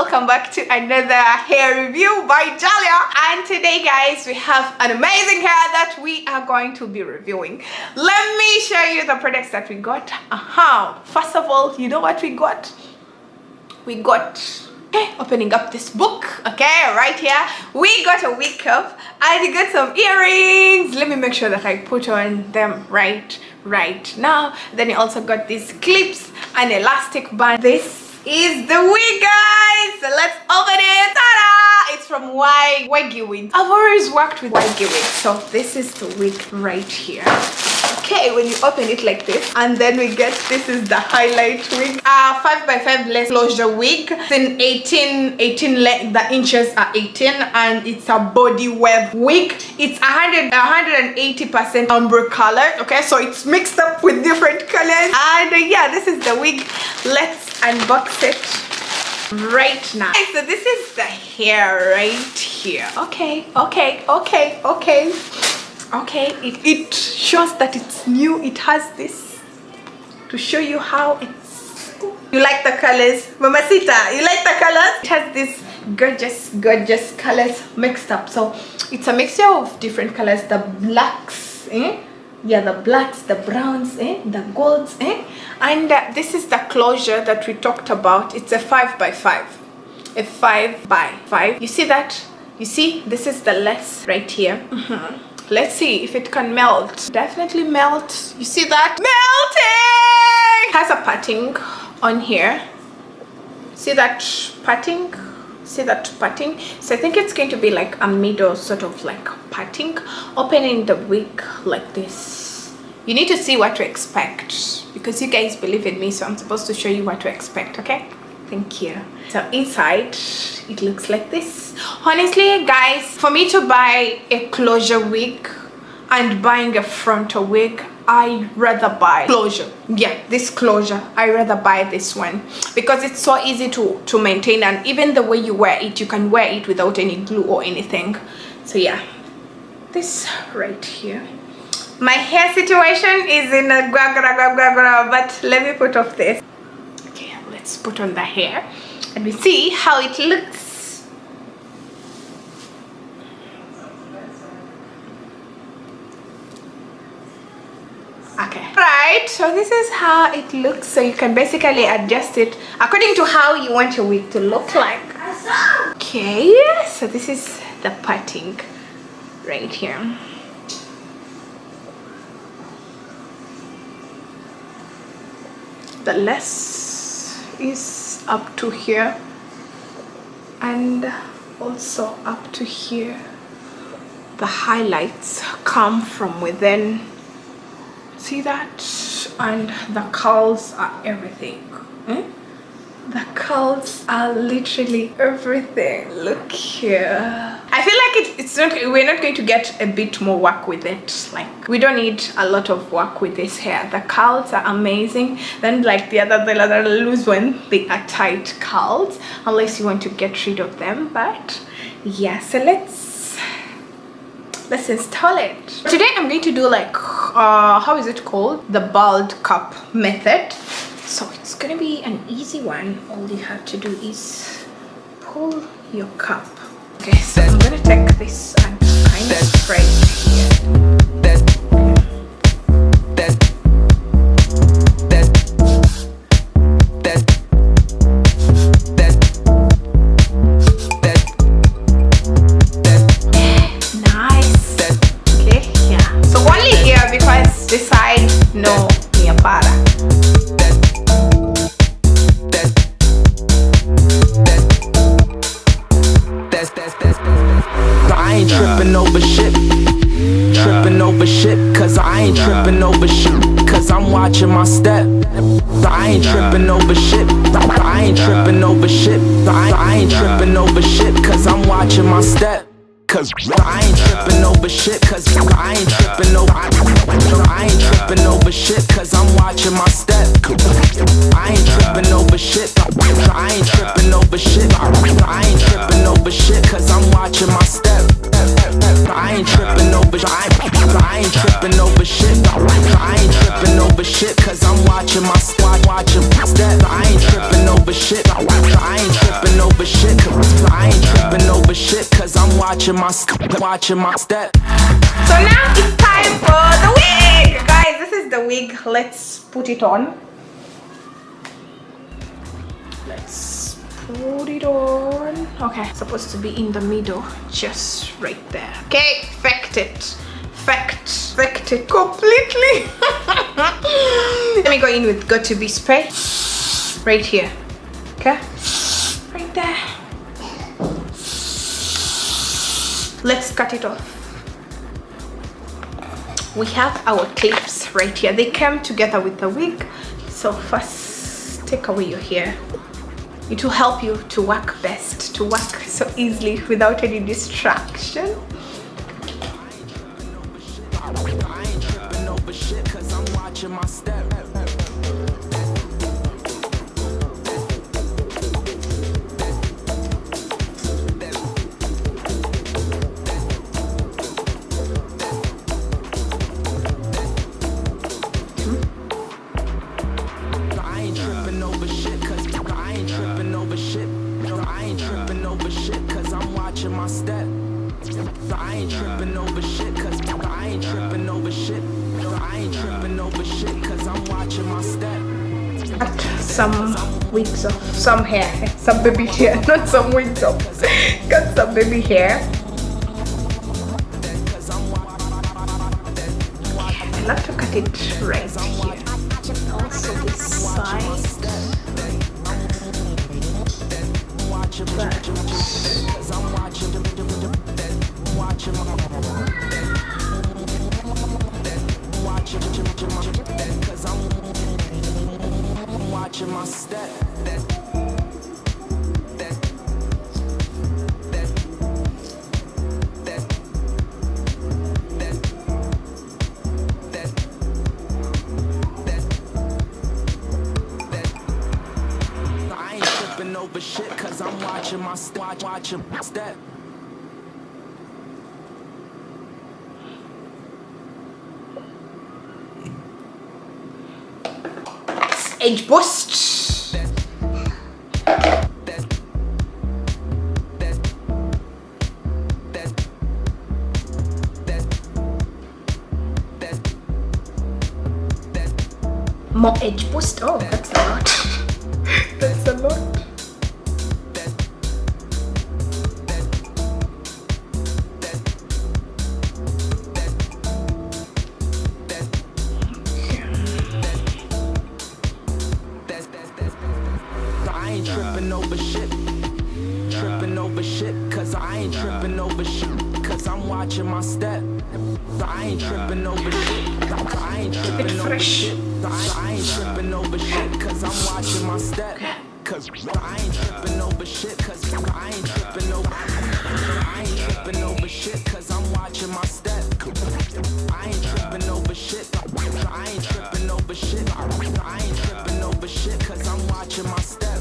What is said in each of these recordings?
welcome back to another hair review by Jalia. And today guys, we have an amazing hair that we are going to be reviewing. Let me show you the products that we got. First of all, you know what we got? Opening up this book, okay, right here we got a wig cup and we got some earrings. Let me make sure that I put on them right now. Then you also got these clips and elastic band. This is the wig, guys, so let's open it. Ta-da! It's from YGwigs. I've always worked with YGwigs, so this is the wig right here. Okay, when you open it like this, and then we get, this is the highlight wig, 5x5 less closure wig. It's in 18 the inches are 18, and it's a body web wig. It's 180% umber color, okay, so it's mixed up with different colors. And yeah, this is the wig. Let's unbox it right now. Okay, so this is the hair right here. Okay, it shows that it's new. It has this to show you how it's, you like the colors, mamacita, you like the colors? It has this gorgeous colors mixed up, so it's a mixture of different colors, the blacks, the blacks, the browns, the golds, and this is the closure that we talked about. It's a 5x5, a 5x5. You see that? You see, this is the less right here. Let's see if it can melt. Definitely melt. You see that? Melting! It has a patting on here. See that patting? See that patting? So I think it's going to be like a middle sort of like patting. Opening the wig like this. You need to see what to expect because you guys believe in me, so I'm supposed to show you what to expect, okay? Thank you. So inside it looks like this. Honestly guys, for me to buy a closure wig and buying a frontal wig, I rather buy closure. Yeah, this closure, I rather buy this one because it's so easy to maintain, and even the way you wear it, you can wear it without any glue or anything. So yeah, this right here. My hair situation is in a but let me put off this. Okay, let's put on the hair and we see how it looks. Okay, right, so this is how it looks. So you can basically adjust it according to how you want your wig to look like. Okay, so this is the parting right here. The less is up to here and also up to here. The highlights come from within. See that? And the curls are everything. The curls are literally everything. Look here. I feel like it's not, we're not going to get a bit more work with it. Like, we don't need a lot of work with this hair. The curls are amazing. Then like the other loose one, they are tight curls unless you want to get rid of them. But yeah, so let's install it. Today I'm going to do like how is it called, the bald cup method. So it's gonna be an easy one. All you have to do is pull your cup. Okay, so I'm gonna take this and kind of spray it here. Nice. Okay, yeah. So only here because this side, no, mia para. I ain't tripping over shit, cause I ain't tripping over shit, cause I'm watching my step. I ain't tripping over shit, I ain't tripping over shit, I ain't tripping over shit, cause I'm watching my step. Cause I ain't tripping over shit, cause I ain't tripping over, I ain't tripping over shit, cause I'm watching my step. I ain't tripping over shit, I ain't tripping over shit, I ain't tripping over shit, cause I'm watching my step. I ain't tripping over, I ain't tripping over shit, I ain't tripping over shit, cause I'm watching my step. I ain't tripping over shit, I ain't tripping over over shit. I ain't tripping over shit, cause I'm watching my step. So now it's time for the wig. Guys, this is the wig. Let's put it on. Let's put it on. Okay, it's supposed to be in the middle, just right there. Okay, effect it. Effect it completely. Let me go in with Got To Be spray. Right here. Okay? Right there. Let's cut it off. We have our clips right here. They come together with the wig. So first, take away your hair. It will help you to work best, to work so easily without any distraction. I ain't tripping over shit, cause I'm watching my step. Some wigs off, some hair, some baby hair, not some wigs off. Got some baby hair. I love to cut it right here. Also this side. Watching my step. I ain't tripping over shit, cause I'm watching my step. Edge boost. More edge boost. Oh, that's a lot. That's a lot. Cause I ain't tripping over shit, cause I'm watching my step. I ain't tripping over shit. I ain't tripping over shit. I ain't tripping over shit, cause I'm watching my step. Cause I ain't tripping over shit, cause I ain't tripping over. I ain't tripping over shit, cause I'm watching my step. I ain't tripping over shit. I ain't tripping over shit. I ain't tripping over shit, cause I'm watching my step.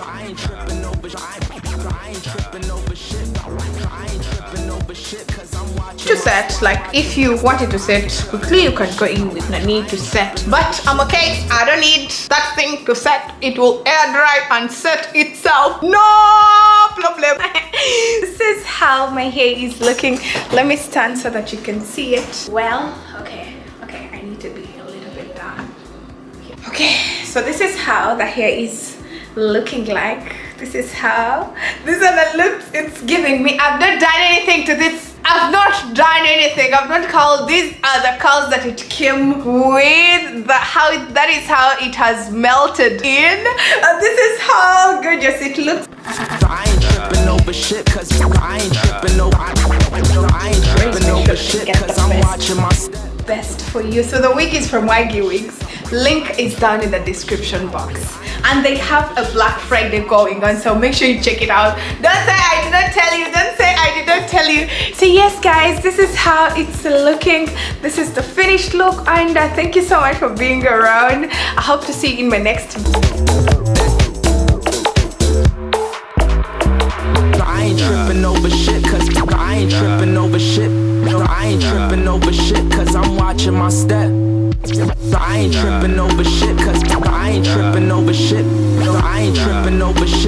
I ain't tripping over shit. I ain't tripping over shit. I ain't tripping over shit, cause I'm watching. To set, like if you wanted to set quickly, you can go in with no need to set. But I'm okay. I don't need that thing to set. It will air dry and set itself. No problem. This is how my hair is looking. Let me stand so that you can see it. Well, okay. I need to be a little bit down. Okay, so this is how the hair is looking like. This is how. These are the looks it's giving me. I've not done anything to this. I've not done anything. I've not curled. These are the curls that it came with. That is how it has melted in. This is how gorgeous it looks. I ain't tripping over shit, cause I ain't tripping over. I ain't tripping over shit, cause I'm watching my step. Best for you. So the wig is from YGwigs. Link is down in the description box. And they have a Black Friday going on, so make sure you check it out. Don't say I did not tell you. Don't say I did not tell you. So yes guys, this is how it's looking. This is the finished look, and thank you so much for being around. I hope to see you in my next video. I ain't tripping over shit, cause I ain't tripping over shit. I ain't tripping over shit, cause I'm watching my step. I ain't tripping over shit, cause I ain't tripping over shit. I ain't tripping over shit.